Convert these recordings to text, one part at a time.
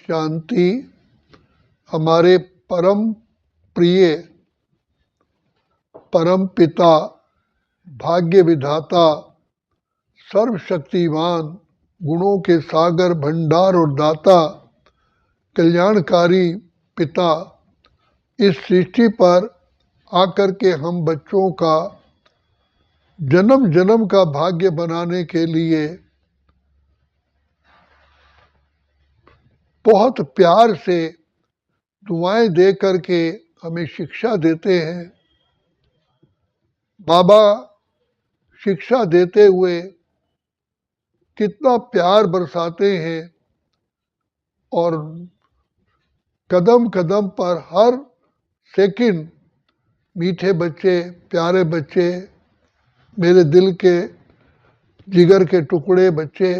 शांति। हमारे परम प्रिय परम पिता भाग्य विधाता सर्वशक्तिमान गुणों के सागर भंडार और दाता कल्याणकारी पिता इस सृष्टि पर आकर के हम बच्चों का जन्म जन्म का भाग्य बनाने के लिए बहुत प्यार से दुआएं दे करके हमें शिक्षा देते हैं। बाबा शिक्षा देते हुए कितना प्यार बरसाते हैं और कदम कदम पर हर सेकंड मीठे बच्चे, प्यारे बच्चे, मेरे दिल के जिगर के टुकड़े बच्चे,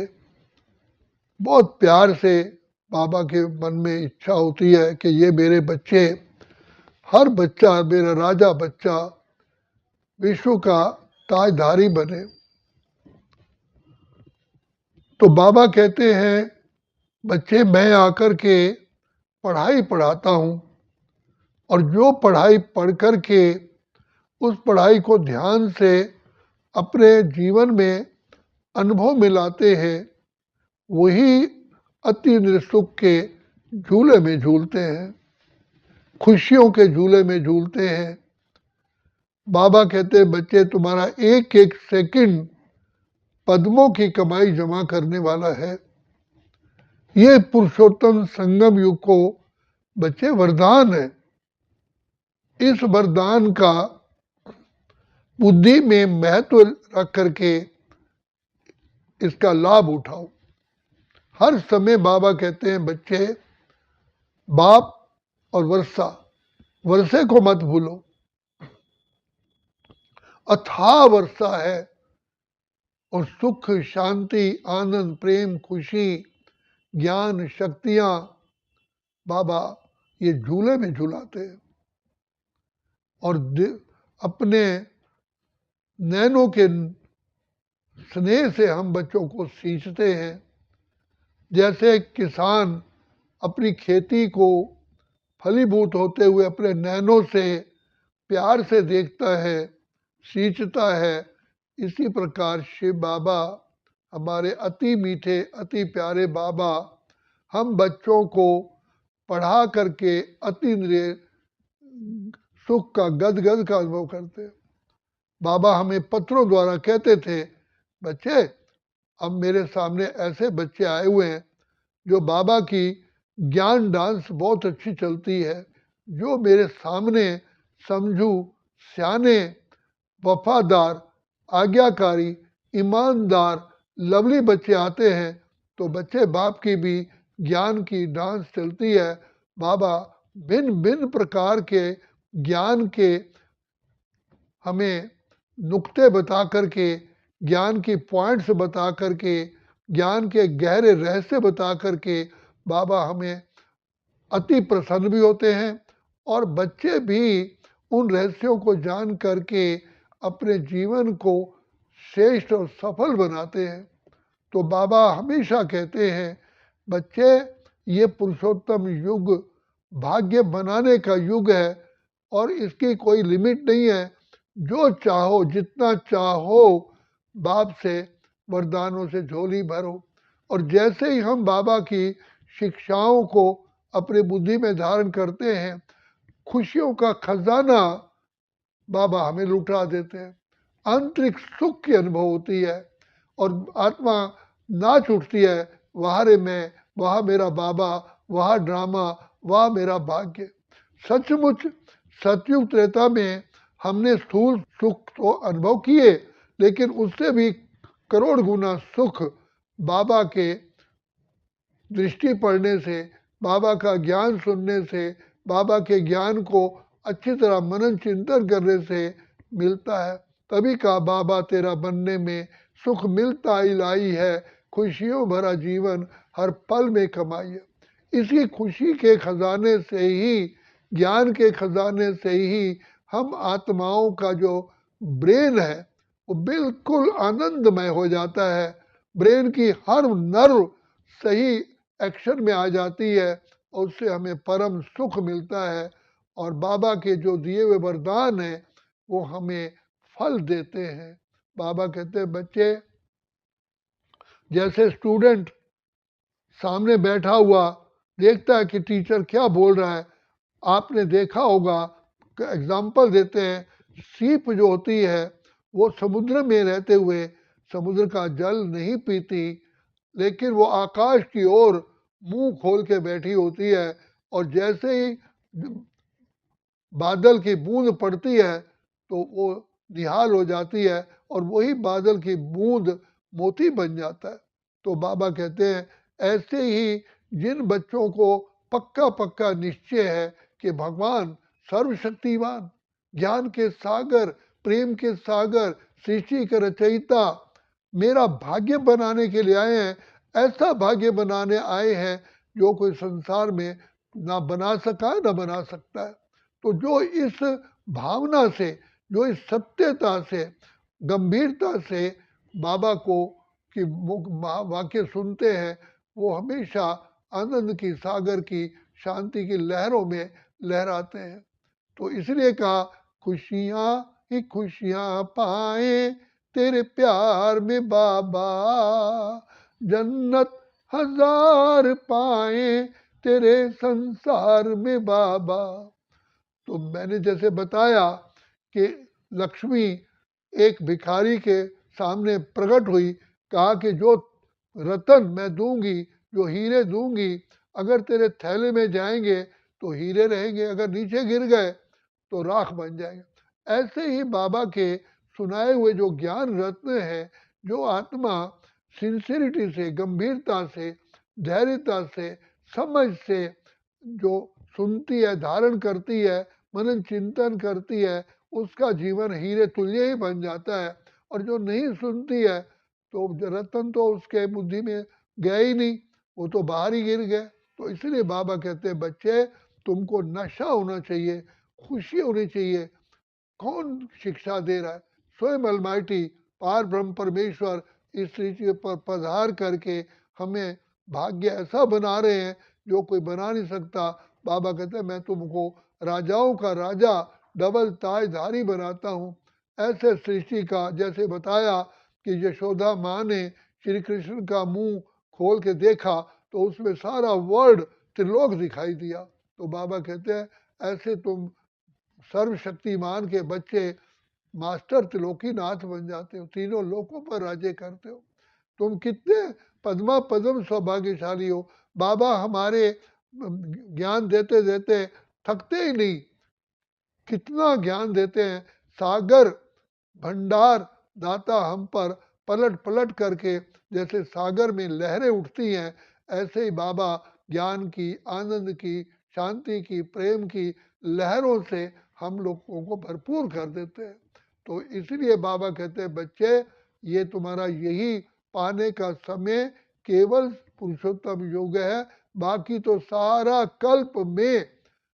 बहुत प्यार से बाबा के मन में इच्छा होती है कि ये मेरे बच्चे, हर बच्चा मेरा राजा बच्चा विश्व का ताजधारी बने। तो बाबा कहते हैं बच्चे मैं आकर के पढ़ाई पढ़ाता हूँ और जो पढ़ाई पढ़ कर के उस पढ़ाई को ध्यान से अपने जीवन में अनुभव में लाते हैं वही अति निःसुख के झूले में झूलते हैं, खुशियों के झूले में झूलते हैं। बाबा कहते हैं बच्चे तुम्हारा एक एक सेकंड पद्मों की कमाई जमा करने वाला है। ये पुरुषोत्तम संगम युग को बच्चे वरदान है। इस वरदान का बुद्धि में महत्व रख करके इसका लाभ उठाओ। हर समय बाबा कहते हैं बच्चे बाप और वर्षा, वर्षे को मत भूलो। अथाह वर्षा है और सुख शांति आनंद प्रेम खुशी ज्ञान शक्तियां बाबा ये झूले में झूलाते हैं और अपने नैनों के स्नेह से हम बच्चों को सींचते हैं। जैसे किसान अपनी खेती को फलीभूत होते हुए अपने नैनों से प्यार से देखता है, सींचता है, इसी प्रकार शिव बाबा हमारे अति मीठे अति प्यारे बाबा हम बच्चों को पढ़ा करके अति सुख का गदगद का अनुभव करते हैं। बाबा हमें पत्रों द्वारा कहते थे बच्चे अब मेरे सामने ऐसे बच्चे आए हुए हैं जो बाबा की ज्ञान डांस बहुत अच्छी चलती है, जो मेरे सामने समझू सियाने वफादार आज्ञाकारी ईमानदार लवली बच्चे आते हैं तो बच्चे बाप की भी ज्ञान की डांस चलती है। बाबा भिन्न भिन्न प्रकार के ज्ञान के हमें नुक्ते बता करके ज्ञान की पॉइंट्स बता करके ज्ञान के गहरे रहस्य बता करके बाबा हमें अति प्रसन्न भी होते हैं और बच्चे भी उन रहस्यों को जान करके अपने जीवन को श्रेष्ठ और सफल बनाते हैं। तो बाबा हमेशा कहते हैं बच्चे ये पुरुषोत्तम युग भाग्य बनाने का युग है और इसकी कोई लिमिट नहीं है। जो चाहो जितना चाहो बाप से वरदानों से झोली भरो। और जैसे ही हम बाबा की शिक्षाओं को अपनी बुद्धि में धारण करते हैं खुशियों का खजाना बाबा हमें लुटा देते हैं। आंतरिक सुख की अनुभव होती है और आत्मा नाच उठती है वहाँ रे मैं, वहाँ मेरा बाबा, वहाँ ड्रामा, वहाँ मेरा भाग्य। सचमुच सतयुग त्रेता में हमने स्थूल सुख तो अनुभव किए लेकिन उससे भी करोड़ गुना सुख बाबा के दृष्टि पड़ने से, बाबा का ज्ञान सुनने से, बाबा के ज्ञान को अच्छी तरह मनन चिंतन करने से मिलता है। तभी कहा बाबा तेरा बनने में सुख मिलता इलाही है, खुशियों भरा जीवन हर पल में कमाई है। इसी खुशी के खजाने से ही, ज्ञान के खजाने से ही हम आत्माओं का जो ब्रेन है वो बिल्कुल आनंदमय हो जाता है। ब्रेन की हर नर्व सही एक्शन में आ जाती है और उससे हमें परम सुख मिलता है। और बाबा के जो दिए हुए वरदान हैं वो हमें फल देते हैं। बाबा कहते हैं बच्चे, जैसे स्टूडेंट सामने बैठा हुआ देखता है कि टीचर क्या बोल रहा है, आपने देखा होगा, एग्जाम्पल देते हैं, सीप जो होती है वो समुद्र में रहते हुए समुद्र का जल नहीं पीती, लेकिन वो आकाश की ओर मुंह खोल के बैठी होती है, और जैसे ही बादल की बूंद पड़ती है तो वो निहाल हो जाती है और वही बादल की बूंद मोती बन जाता है। तो बाबा कहते हैं ऐसे ही जिन बच्चों को पक्का पक्का निश्चय है कि भगवान सर्वशक्तिमान, ज्ञान के सागर, प्रेम के सागर, सृष्टि के रचयिता मेरा भाग्य बनाने के लिए आए हैं, ऐसा भाग्य बनाने आए हैं जो कोई संसार में ना बना सका ना बना सकता है। तो जो इस भावना से, जो इस सत्यता से, गंभीरता से बाबा को कि वाक्य सुनते हैं, वो हमेशा आनंद की सागर की शांति की लहरों में लहराते हैं। तो इसलिए कहा खुशियाँ ही खुशियाँ पाए तेरे प्यार में बाबा, जन्नत हजार पाए तेरे संसार में बाबा। तो मैंने जैसे बताया कि लक्ष्मी एक भिखारी के सामने प्रकट हुई, कहा कि जो रतन मैं दूंगी, जो हीरे दूंगी, अगर तेरे थैले में जाएंगे तो हीरे रहेंगे, अगर नीचे गिर गए तो राख बन जाएंगे। ऐसे ही बाबा के सुनाए हुए जो ज्ञान रत्न है, जो आत्मा सिंसिरिटी से, गंभीरता से, धैर्यता से, समझ से जो सुनती है, धारण करती है, मनन चिंतन करती है, उसका जीवन हीरे तुल्य ही बन जाता है। और जो नहीं सुनती है तो रतन तो उसके बुद्धि में गया ही नहीं, वो तो बाहर ही गिर गए। तो इसलिए बाबा कहते हैं बच्चे, तुमको नशा होना चाहिए, खुशी होनी चाहिए। कौन शिक्षा दे रहा है? स्वयं अलमाइटी पार ब्रह्म परमेश्वर इस सृष्टि पर पधार करके हमें भाग्य ऐसा बना रहे हैं जो कोई बना नहीं सकता। बाबा कहते हैं मैं तुमको राजाओं का राजा, डबल ताजधारी बनाता हूँ। ऐसे सृष्टि का जैसे बताया कि यशोदा माँ ने श्री कृष्ण का मुंह खोल के देखा तो उसमें सारा वर्ल्ड त्रिलोक दिखाई दिया। तो बाबा कहते हैं ऐसे तुम सर्वशक्तिमान के बच्चे मास्टर त्रिलोकी नाथ बन जाते हो, तीनों लोकों पर राज्य करते हो। तुम कितने पद्मा पद्म सौभाग्यशाली हो। बाबा हमारे ज्ञान देते देते थकते ही नहीं, कितना ज्ञान देते हैं। सागर भंडार दाता हम पर पलट पलट करके, जैसे सागर में लहरें उठती हैं, ऐसे ही बाबा ज्ञान की, आनंद की, शांति की, प्रेम की लहरों से हम लोगों को भरपूर कर देते हैं। तो इसलिए बाबा कहते हैं बच्चे, ये तुम्हारा यही पाने का समय केवल पुरुषोत्तम युग है, बाकी तो सारा कल्प में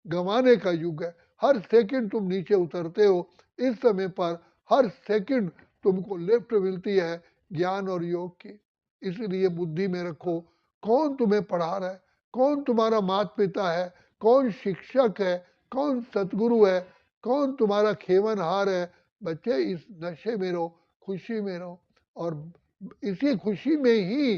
गंवाने का युग है। हर सेकंड तुम नीचे उतरते हो, इस समय पर हर सेकंड तुमको लिफ्ट मिलती है ज्ञान और योग की। इसलिए बुद्धि में रखो, कौन तुम्हें पढ़ा रहा है, कौन तुम्हारा माता पिता है, कौन शिक्षक है, कौन सतगुरु है, कौन तुम्हारा खेवनहार है। बच्चे इस नशे में रहो, खुशी में रहो, और इसी खुशी में ही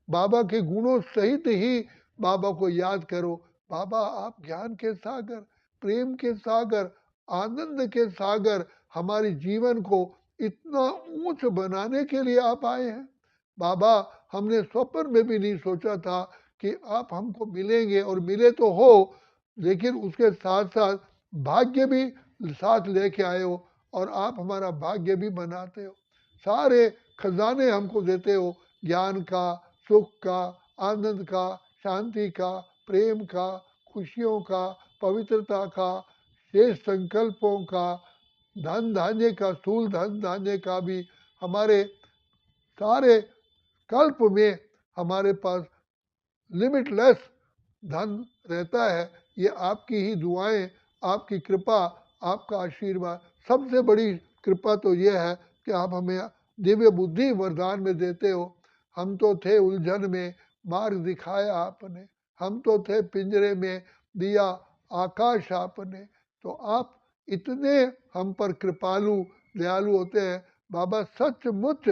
बाबा के गुणों सहित ही बाबा को याद करो। बाबा आप ज्ञान के सागर, प्रेम के सागर, आनंद के सागर, हमारे जीवन को इतना ऊंच बनाने के लिए आप आए हैं। बाबा हमने स्वप्न में भी नहीं सोचा था कि आप हमको मिलेंगे, और मिले तो हो, लेकिन उसके साथ साथ भाग्य भी साथ लेके आए हो, और आप हमारा भाग्य भी बनाते हो। सारे खजाने हमको देते हो, ज्ञान का, सुख का, आनंद का, शांति का, प्रेम का, खुशियों का, पवित्रता का, शेष संकल्पों का, धन धान्य का, स्थूल धन धान्य का भी। हमारे सारे कल्प में हमारे पास लिमिटलेस धन रहता है। ये आपकी ही दुआएं, आपकी कृपा, आपका आशीर्वाद। सबसे बड़ी कृपा तो ये है कि आप हमें दिव्य बुद्धि वरदान में देते हो। हम तो थे उलझन में, मार्ग दिखाया आपने, हम तो थे पिंजरे में, दिया आकाश आपने। तो आप इतने हम पर कृपालु दयालु होते हैं बाबा, सचमुच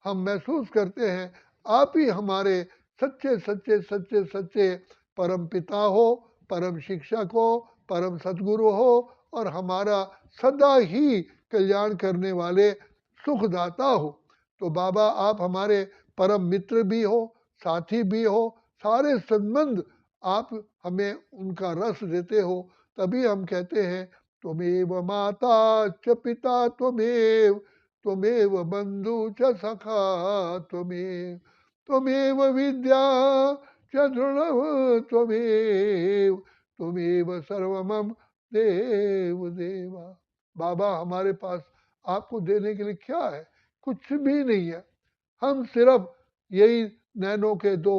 हम महसूस करते हैं आप ही हमारे सच्चे सच्चे सच्चे सच्चे परम पिता हो, परम शिक्षक हो, परम सदगुरु हो, और हमारा सदा ही कल्याण करने वाले सुखदाता हो। तो बाबा आप हमारे परम मित्र भी हो, साथी भी हो, सारे संबंध आप हमें उनका रस देते हो। तभी हम कहते हैं त्वमेव माता च पिता त्वमेव, त्वमेव बंधु च सखा त्वमेव, त्वमेव विद्या च दृढ़ त्वमेव, त्वमेव सर्वमम देव देवा। बाबा हमारे पास आपको देने के लिए क्या है? कुछ भी नहीं है। हम सिर्फ यही नैनों के दो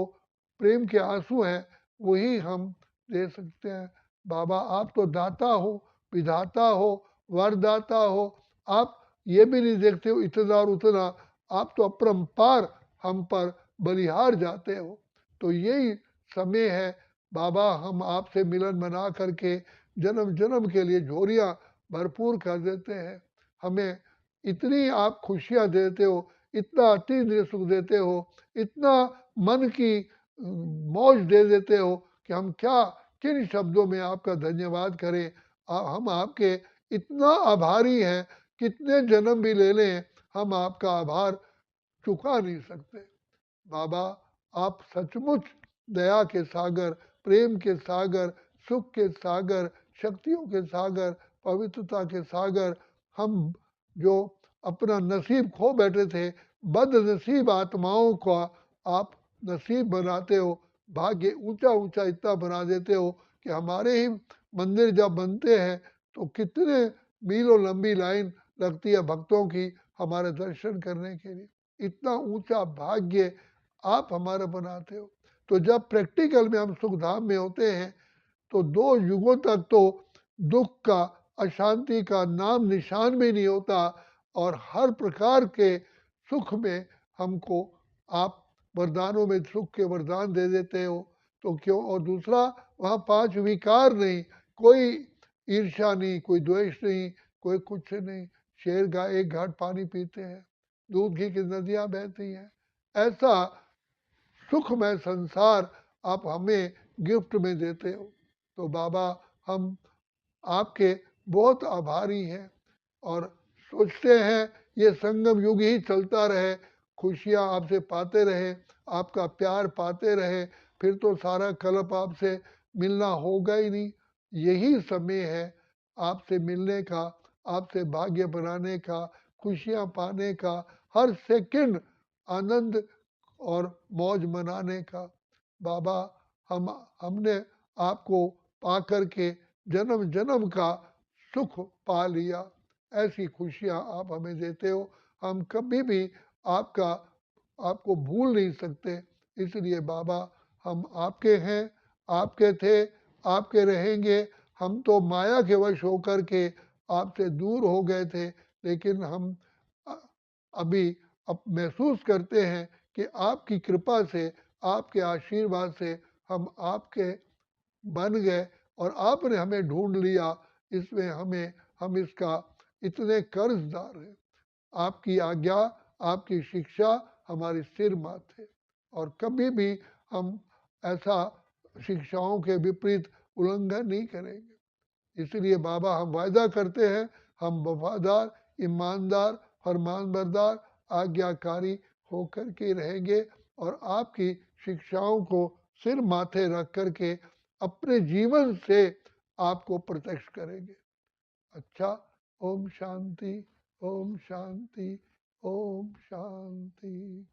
प्रेम के आंसू हैं, वही हम दे सकते हैं। बाबा आप तो दाता हो, विधाता हो, वरदाता हो। आप ये भी नहीं देखते हो इतना और उतना, आप तो अपरंपार हम पर बलिहार जाते हो। तो यही समय है बाबा, हम आपसे मिलन बना करके जन्म जन्म के लिए झोरियाँ भरपूर कर देते हैं। हमें इतनी आप खुशियाँ देते हो, इतना अति सुख देते हो, इतना मन की मौज दे देते हो कि हम क्या किन शब्दों में आपका धन्यवाद करें। हम आपके इतना आभारी हैं, कितने जन्म भी ले लें हम आपका आभार चुका नहीं सकते। बाबा आप सचमुच दया के सागर, प्रेम के सागर, सुख के सागर, शक्तियों के सागर, पवित्रता के सागर, हम जो अपना नसीब खो बैठे थे, बदनसीब आत्माओं का आप नसीब बनाते हो, भाग्य ऊंचा ऊंचा इतना बना देते हो कि हमारे ही मंदिर जब बनते हैं तो कितने मीलों लंबी लाइन लगती है भक्तों की हमारे दर्शन करने के लिए। इतना ऊंचा भाग्य आप हमारा बनाते हो। तो जब प्रैक्टिकल में हम सुखधाम में होते हैं तो 2 युगों तक तो दुख का, अशांति का नाम निशान भी नहीं होता, और हर प्रकार के सुख में हमको आप वरदानों में सुख के वरदान दे देते हो। तो क्यों? और दूसरा वहाँ 5 विकार नहीं, कोई ईर्ष्या नहीं, कोई द्वेष नहीं, कोई कुछ नहीं। शेर गाय एक घाट पानी पीते हैं, दूध घी की नदियाँ बहती हैं। ऐसा सुखमय संसार आप हमें गिफ्ट में देते हो। तो बाबा हम आपके बहुत आभारी हैं, और सोचते हैं ये संगम युग ही चलता रहे, खुशियाँ आपसे पाते रहे, आपका प्यार पाते रहे, फिर तो सारा कल्प आपसे मिलना होगा ही नहीं। यही समय है आपसे मिलने का, आपसे भाग्य बनाने का, खुशियाँ पाने का, हर सेकंड आनंद और मौज मनाने का। बाबा हमने आपको पा करके जन्म जन्म का सुख पा लिया। ऐसी खुशियाँ आप हमें देते हो, हम कभी भी आपका आपको भूल नहीं सकते। इसलिए बाबा हम आपके हैं, आपके थे, आपके रहेंगे। हम तो माया के वश होकर के आपसे दूर हो गए थे, लेकिन हम अ- अभी अब महसूस करते हैं कि आपकी कृपा से, आपके आशीर्वाद से हम आपके बन गए, और आपने हमें ढूंढ लिया। इसमें हम इसका इतने कर्जदार हैं। आपकी आज्ञा, आपकी शिक्षा हमारे सिर माथे, और कभी भी हम ऐसा शिक्षाओं के विपरीत उल्लंघन नहीं करेंगे। इसलिए बाबा हम वायदा करते हैं, हम वफादार, ईमानदार, फरमानबरदार, आज्ञाकारी होकर के रहेंगे, और आपकी शिक्षाओं को सिर माथे रख करके अपने जीवन से आपको प्रत्यक्ष करेंगे। अच्छा, ओम शांति, ओम शांति, ओम शांति।